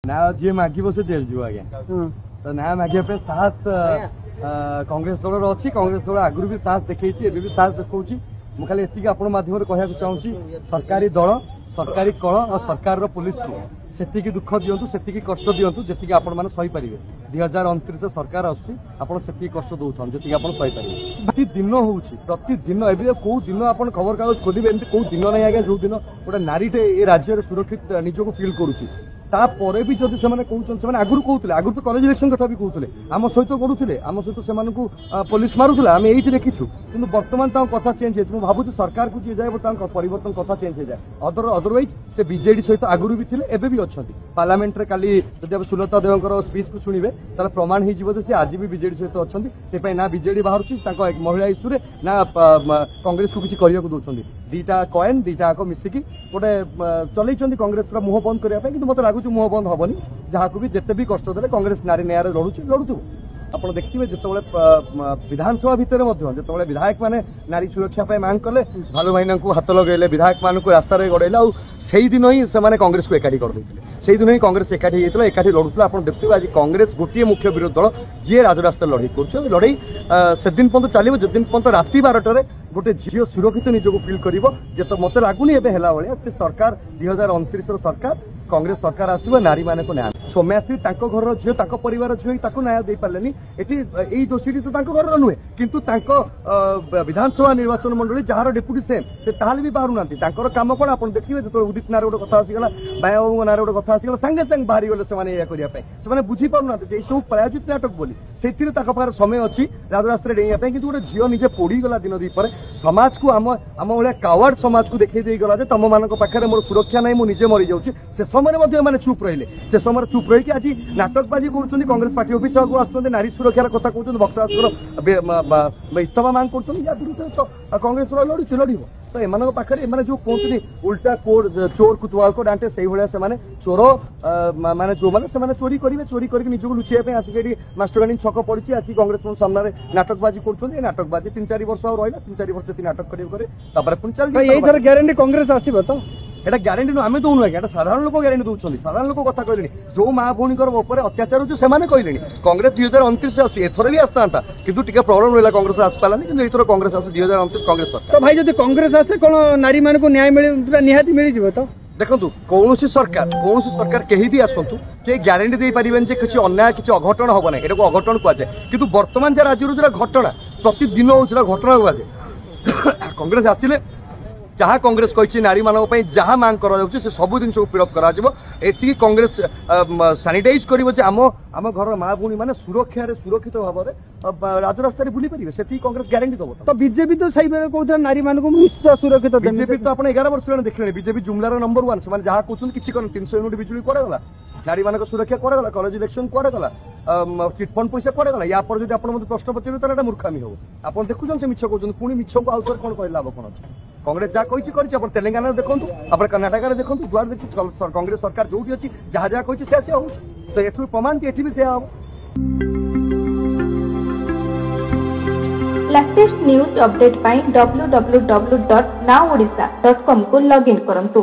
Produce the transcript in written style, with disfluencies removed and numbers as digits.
ना जी मागिब से जेल जीव आज्ञा तो ना मागे साहस कांग्रेस दल अच्छी कांग्रेस दल आगु भी साहस देखी एवं भी साहस देखा मुझे खाली एति आपण माध्यम कहना चाहूँगी सरकारी दल सरकारी कल और सरकार पुलिस को सेतिकी दुख दिंतु सेतिकी कष्ट दिंतु जी आपण मैंने सही पारे 2029 सरकार आसी कष्ट दौरान जी आप सही पारे प्रतिदिन प्रतिदिन ए कौ दिन आप खबर कागज खोलिए एमती कौ दिन नहीं आज्ञा जो दिन गोटे नारीटे ये राज्य सुरक्षित निजक फिल करुच्ची तापर भी जब से आगुरी कहते आगुरी तो कलेज इलेक्शन कथा भी कहते आम सहित करुले आम सहित से पुलिस मारूला आम ये देखीचु कि बर्तमान कथा चेंज हो भावुँ सरकार को जी जाए परिवर्तन कथा चेंज हो जाए अदरवाइज से बीजेडी सहित आगुरी भी थे एवं भी अच्छा पार्लियामेंट रे काली जब सुलता देव स्पीच को शुणे ताले प्रमाण हो आज भी बीजेडी सहित अच्छा से ना बीजेडी बाहर महिला इश्यू ना कांग्रेस को किसी करने को दौरान दीटा कॉइन दीटा मिसिकी गोटे चलई कांग्रेस मुह बंद करने कि मतलब लगुच मुह बंद हेनी जहाँ को भी जिते भी कष्ट देले कांग्रेस नारी न्याय लड़ुचु आप देखिए जो विधानसभा भितर जो विधायक मैंने नारी सुरक्षा मांग कले भालू भाईना को हाथ लगे विधायक मान को रास्तार गड़ेला से दिन ही से कांग्रेस को एकाठी करते से दिन ही कांग्रेस एकाठी होता एकाठी लड़ुला आप देखिए आज कांग्रेस गोटे मुख्य विरोधी दल जी राजरास्ता लड़ई कर लड़ई से दिन पर्यंत चलो जो दिन पर्यंत राति 12टार गोटे झील सुरक्षित निजक फिल कर तो मत लगुनि भाया से सरकार 2029 सरकार कांग्रेस सरकार आसो नारी मान को न्याय सौम्याश्री घर झील परिवार झील न्याय दे पारे ये दोषी तो घर नुहे किंतु विधानसभा निर्वाचन मंडली जार डेपुटी सेम से ताल भी बाहर ना कम कौन आप देखिए जो उदित नार गोटे कथा आसीगला बाबू नार गोटे कथा आसीगला सागे सागे बाहरी गले से बुझी पाना सब प्रायोजित नाटक बोली से पाखे समय अच्छी राजरास्ता डेइंग कि गोटे झील निजे पोड़ीगला दिन दीपर समाज को आम भाया कावार्ड समाज को देखई गला तुम मान पाखे मोर सुरक्षा नहीं मुझे मरी जाऊँगी से समय चुप रहिले से समय चुप रही आज नाटकबाजी कर कांग्रेस पार्टी ऑफिस को आसुँच नारी सुरक्षार कथा कहते भक्तदास इस्तफा मांग कर कांग्रेस लड़ुच लड़ तो एम पाखे जो कहते उल्टा कोड चोर कुतवाल को डांटे से भाया चोर माने जो मैंने चोरी करेंगे चोरी करके निजक लुचाई आसिक मास्टरगानी छक पड़ी आज कांग्रेस सामने नाटकबाजी कर नाटकबाजी 3-4 वर्ष रहा 3-4 वर्ष नाटक करें चल ग्यारंटी कांग्रेस आसो तो এটা গ্যারেন্টি নো আমি দৌনু এটা সাধারণ লোক গ্যারেন্টি দৌছন্তি সাধারণ লোক কথা কইলেনি जो মা ভৌণীকর উপরে অত্যাচার হচ্ছে সেমানে কইলেনি কাংগ্রেস 2029 আসছে এথর भी আসতান্তা কিন্তু টিকে প্রবলেম রইলা কাংগ্রেস আসপালানি কিন্তু এথর কাংগ্রেস আসছে 2029 কাংগ্রেস তো ভাই যদি কাংগ্রেস আসে কোন নারী মানকো ন্যায় মিলি নিহাতি মিলিଯିବ তো देखो कौन सरकार कहीं भी आसतु किए ग्यारंटी दे पारे जे किसी अन्याय किसी अघटन हम ना ये अघटन कहुए कि बर्तमान जहाँ राज्य जो घटना प्रतिदिन हो घटना कहुए कांग्रेस आसिले जहाँ कांग्रेस कही नारी मान जहाँ मांग कर सब जिन को फिलअप कर कांग्रेस सानिटाइज कर आम घर माँ भूणी मैंने सुरक्षित भाव में राजरास्ता बुली पारे से कांग्रेस ग्यारंटी दब तो बीजेपी तो सही कहते नारी मान निश्चित सुरक्षित बीजेपी तो आप 11 वर्ष देखने बीजेपी जुमलार नंबर 1 से जहाँ कहते किसी 300 यूनिट बिजुली कड़े गला नारी मान सुरक्षा कड़े गला कलेज इलेक्शन कड़े गला चिटफंड पैसा कड़े गला या पर जो आप प्रश्न पचारे तो मूर्खामी हो आप देखुन से मिछ कहते पुणी मिछ को आउ कौन कह लाभ कौन अच्छे कांग्रेस जहाँ कही तेलंगाना देखो आप कर्णाटक देखो जुआर देखिए कांग्रेस सरकार जो अच्छी जहाँ जहाँ कही से हो तो ये प्रमाण ये भी से हम लेटेस्ट न्यूज अपडेट पाई www.nowodisha.com को लॉगिन करंतु।